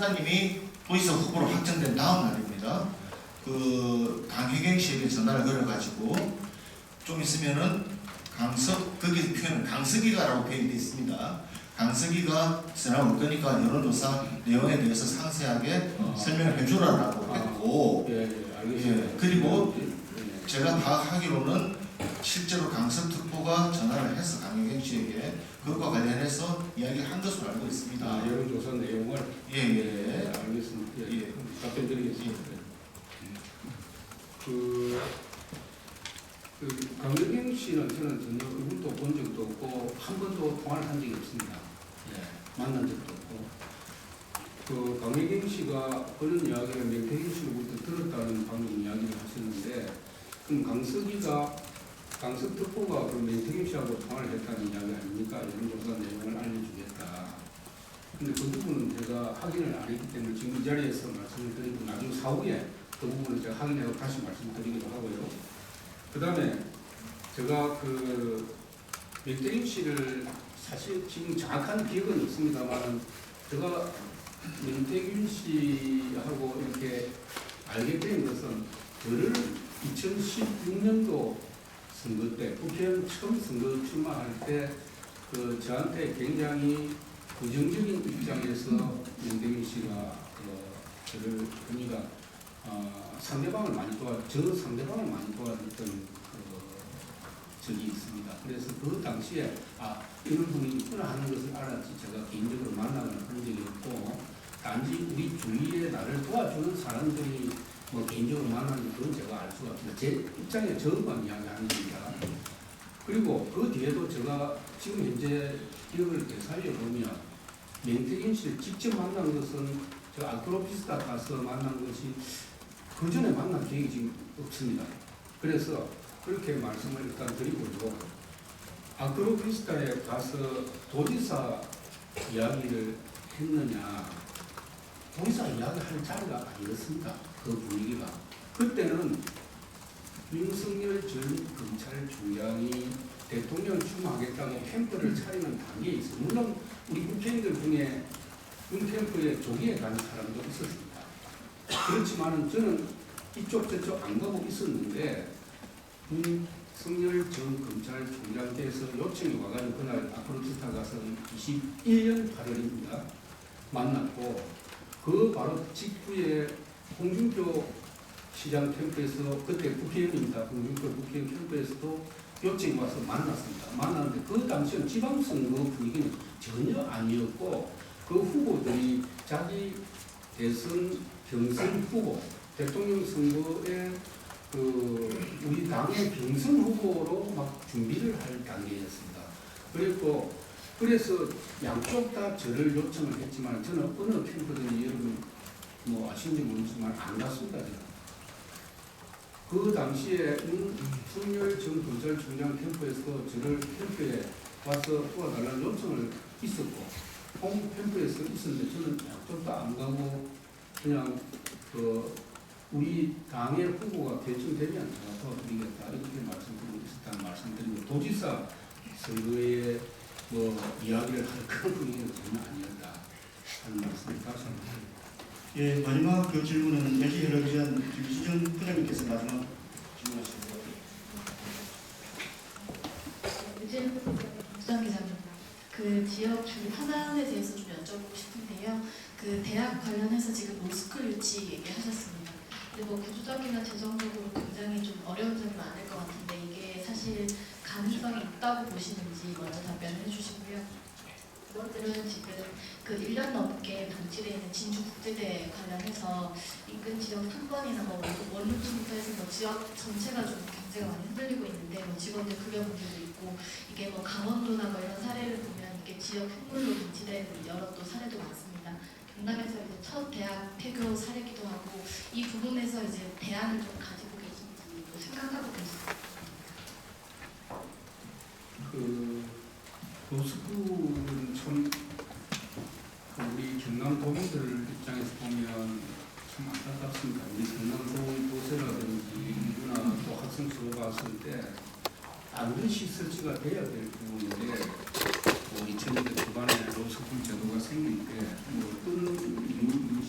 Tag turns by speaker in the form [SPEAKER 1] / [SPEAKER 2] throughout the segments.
[SPEAKER 1] 지사님이 도지사 후보로 확정된 다음 날입니다. 그 강혜경 씨에게 전화를 걸어가지고 좀 있으면은 거기 표현은 강석이가라고 표현이 되어 있습니다. 강석이가 전화 올 거니까 여론조사 내용에 대해서 상세하게 설명을 해주라라고 했고,
[SPEAKER 2] 알겠습니다.
[SPEAKER 1] 그리고 제가 파악하기로는 실제로 강석특보가 전화를 해서 강혜경 씨에게 그것과 관련해서 이야기를 한 것으로 알고 있습니다.
[SPEAKER 2] 여론조사 내용을 알겠습니다. 답변 드리겠습니다. 강혜경 씨는 저는 전혀 얼굴도 본 적도 없고 한 번도 통화를 한 적이 없습니다. 만난 적도 없고 강혜경 씨가 그런 이야기를 명태균 씨로부터 들었다는 방금 이야기를 하셨는데 그럼 강석특보가 그 명태균 씨하고 통화를 했다는 이야기 아닙니까? 여론조사 내용을 알려주겠다. 근데 그 부분은 제가 확인을 안 했기 때문에 지금 이 자리에서 말씀을 드리고 나중 사후에 그 부분을 제가 확인하고 다시 말씀드리기도 하고요. 그 다음에 제가 명태균 씨를 사실 지금 정확한 기억은 없습니다만 제가 명태균 씨하고 이렇게 알게 된 것은 저를 2016년도 선거 때 국회의원 처음 선거 출마할 때 저한테 굉장히 부정적인 입장에서 명태균 씨가 저를 보니까 상대방을 많이 저 상대방을 많이 도와줬던 적이 있습니다. 그래서 그 당시에 이런 분이 있구나 하는 것을 알았지 제가 개인적으로 만나거나 그런 적이 없고 단지 우리 주위에 나를 도와주는 사람들이 뭐 개인적으로 만나는 그건 제가 알 수가 없습니다. 제 입장에 저만 이야기하는 겁니다. 그리고 그 뒤에도 제가 지금 현재 기억을 되살려 보면 명태균 씨를 직접 만난 것은 저 아크로피스타 가서 만난 것이 그 전에 만난 계획이 지금 없습니다. 그래서 그렇게 말씀을 일단 드리고요. 아크로피스타에 가서 도지사 이야기를 했느냐, 도지사 이야기할 자리가 아니었습니다. 그 분위기가. 그때는 윤석열 전 검찰총장이 대통령 출마하겠다고 캠프를 차리는 단계에 있어요. 물론 우리 국회의원들 중에 군 캠프에 조기에 간 사람도 있었습니다. 그렇지만 저는 이쪽 저쪽 안 가고 있었는데 윤석열 전 검찰총장께서 요청이 와가지고 그날 아크로피스타 가서 21년 8월입니다. 만났고 그 바로 직후에 홍준표 시장 캠프에서 그때 국회의원입니다. 홍준표 국회의원 캠프에서도 요청이 와서 만났습니다. 만났는데 그 당시는 지방선거 분위기는 전혀 아니었고 그 후보들이 자기 대선 경선 후보 대통령 선거에 우리 당의 경선 후보로 막 준비를 할 단계였습니다. 그래서 양쪽 다 저를 요청을 했지만 저는 어느 캠프든지 여러분 뭐 아시는지 모르지만 안 갔습니다. 제가. 그 당시에 윤석열 전 검찰총장 캠프에서 저를 캠프에 와서 도와달라는 요청을 있었고 홈 캠프에서 있었는데 저는 양쪽 다 안 가고 그냥 우리 당의 후보가 결정되면 제가 도와드리겠다 이렇게 말씀드리고 있었다는 말씀드리고 도지사 선거에 뭐 이야기를 할 그런 분위기는 전혀 아니었다 하는 말씀을 다시 한번 드립니다.
[SPEAKER 3] 예, 마지막 그 질문은 LG 헬로비전 김수정 부장님께서 마지막 질문하십니다.
[SPEAKER 4] 부장 기자입니다. 그 지역 중 하나에 대해서 좀 여쭤보고 싶은데요. 그 대학 관련해서 지금 로스쿨 유치 얘기하셨습니다. 근데 뭐 구조적이나 재정적으로 굉장히 좀 어려운 점은 많을 것 같은데 이게 사실 가능성이 있다고 보시는지 먼저 답변을 해주시고요. 두 번째로는 지금 그 1년 넘게 방치되어 있는 진주국제대 관련해서 인근 지역 상권이나 뭐 원룸부터 해서 뭐 지역 전체가 좀 경제가 많이 흔들리고 있는데 뭐 직원들 급여 문제도 있고 이게 뭐 강원도나 뭐 이런 사례를 보면 이게 지역 흉물로 방치된 여러 또 사례도 많습니다. 경남에서 이제 첫 대학 폐교 사례기도 하고 이 부분에서 이제 대안을 좀 가지고 계신지 또 생각하고 계신지.
[SPEAKER 2] 로스쿨은 참 우리 경남 도민들 입장에서 보면 참 안타깝습니다. 우리 경남 도세라든지 누구나 또 학생 수가 왔을 때 반드시 설치가 돼야 될 부분인데 뭐 2000년대 초반에 로스쿨 제도가 생길 때 뭐 어떤 이유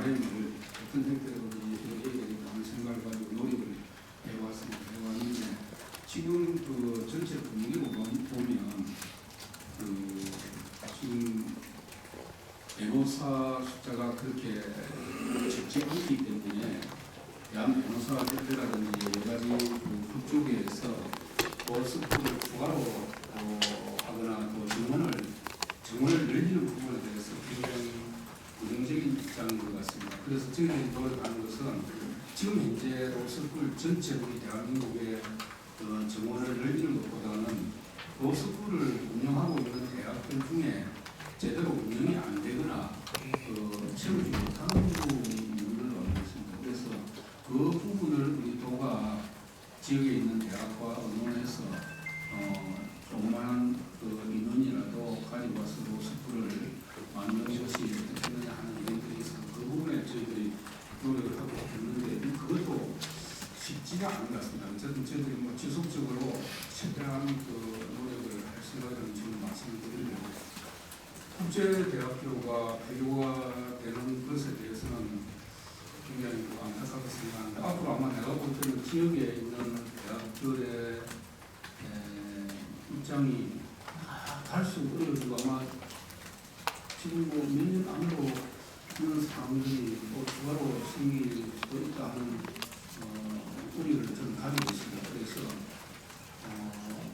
[SPEAKER 2] RM을 어떤 형태로 해야 되겠다 하는 생각을 가지고 노력을 해왔는데 지금 그 전체 분위기로 보면 지금 변호사 숫자가 그렇게 적지 않기 때문에 대한 변호사 협회라든지 여러 가지 그 그쪽에서 스쿨을 추가로 하거나 또 정원을 늘리는 부분에 대해서 굉장히 부정적인 입장인 것 같습니다. 그래서 저희들이 노력하는 것은 지금 현재 로스쿨 전체 우리 대한민국의 정원을 늘리는 것보다는 로스쿨을 운영하고 있는 대학들 중에 제대로 운영이 안 되거나 채우지 못하는 부분이 있는 걸로 알고 있습니다. 그래서 그 부분을 우리 도가 지역에 있는 대학과 의논해서 조그마한 인원이라도 가지고 와서 로스쿨을 만드는 것이 어떻겠느냐 하는 의견들이 있어서 그 부분에 저희들이 노력을 하고 있는데 그것도 쉽지가 않은 것 같습니다. 어쨌든 저희들이 뭐 지속적으로 최대한 노력을 할 생각을 지금 말씀을 드리려고 국제대학교가 폐교가 되는 것에 대해서는 굉장히 안타깝게 생각합니다. 앞으로 아마 내가 볼 때는 지역에 있는 대학들의 입장이 갈수록 어려지고 아마 지금 뭐 몇 년 안으로 그런 상황들이 또 추가로 생길 수도 있다 하는 우려를 저는 가지고 있습니다. 그래서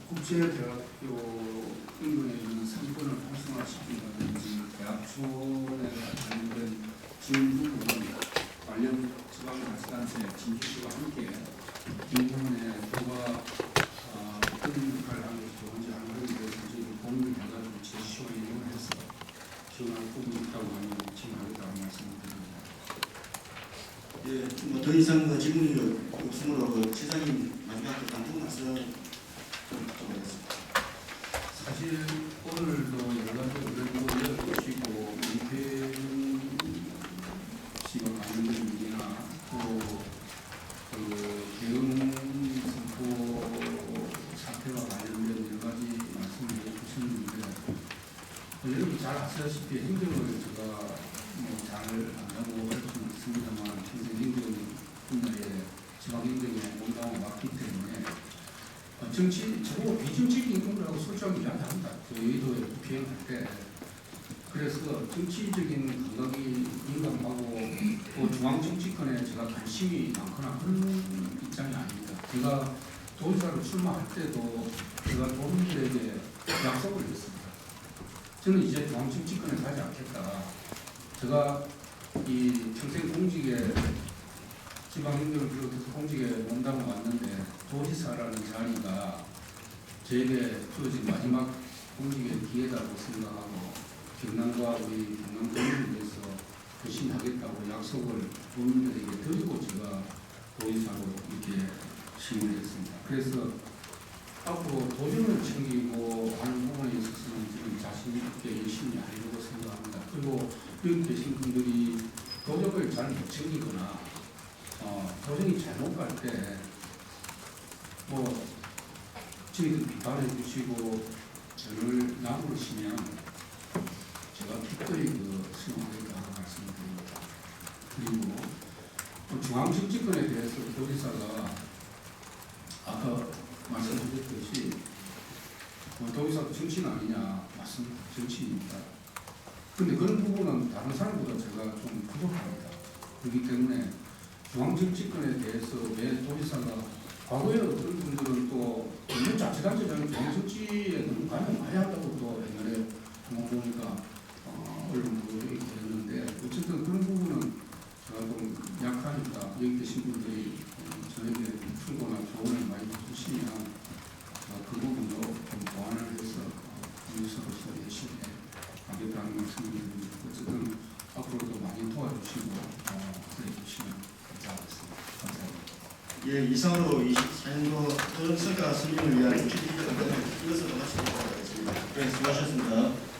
[SPEAKER 2] 국제대학교 인근에 있는 상권을 활성화시킨다든지 대학촌에 관련된 지원 부분은 관련 지방자치단체 진주시와 함께 이 부분에 도가 어떤 역할을 하는 것이 좋은지 하는 것에 대해서 저희가 고민을 해가지고 제시와 이용을 해서 지원할 부분이 있다고 하면 지원하겠다는 말씀을 드립니다.
[SPEAKER 3] 예, 뭐 더 이상 질문이 없으므로 지사님 마지막 단독 말씀 좀 부탁드리겠습니다.
[SPEAKER 2] 사실 오늘도 여러 가지 의견도 이어주시고 민폐 씨가 관련된 문제나 또 대응 선포 사태와 관련된 여러 가지 말씀을 해주셨는데 여러분 잘 아시다시피 행정을 제가 잘 안다고 할 수는 있습니다만 평생 행정 분야에 지방행정에 온당을 맡기 때문에 정치, 저보고 비정치적인 인물이라고 솔직하게 이야기합니다. 여의도에 비행할 때. 그래서 정치적인 감각이 민감하고 또 중앙정치권에 제가 관심이 많거나 그런 입장이 아닙니다. 제가 도지사로 출마할 때도 제가 도민들에게 약속을 했습니다. 저는 이제 중앙정치권에 가지 않겠다. 제가 이 평생 공직에 지방행정을 비롯해서 공직에 몸담아 왔는데 도지사라는 자리가 저에게 주어진 마지막 공직의 기회라고 생각하고 경남과 우리 경남 도민을 위해서 열심히 하겠다고 약속을 도민들에게 드리고 제가 도지사로 이렇게 시임을 했습니다. 그래서 앞으로 도전을 챙기고 하는 부분에 있어서는 지금 자신 있게 열심히 하려고 생각합니다. 그리고 여기 계신 분들이 도전을 잘 못 챙기거나 도전이 잘못 갈 때 뭐 저희들 비판해 주시고 저를 나무르시면 제가 기꺼이 수용하겠다 하는 말씀을 드립니다. 그리고 중앙정치권에 대해서 도지사가 아까 말씀드렸듯이 도지사도 정치인 아니냐 맞습니다. 정치인입니다. 그런데 그런 부분은 다른 사람보다 제가 좀 부족합니다. 그렇기 때문에 중앙정치권에 대해서 왜 도지사가 과거에 어떤 분들은 또 물론 자치단체장이 중앙정치에 너무 관여를 많이 한다고 또 옛날에 한번 보니까 언론도 얘기했는데 어쨌든 그런 부분은 제가 좀 약하니까 여기 계신 분들이 저에게 충고나 조언을 많이 주시면 그 부분도 좀 보완을 해서 유서로서 열심히 하겠다는 말씀을 드립니다. 어쨌든 앞으로도 많이 도와주시고 그래 주시면 감사하겠습니다. 감사합니다.
[SPEAKER 3] 예, 이상으로 24년도 도정성과 승인을 위한 주치의 이것을 마치도록 하겠습니다. 네, 수고하셨습니다.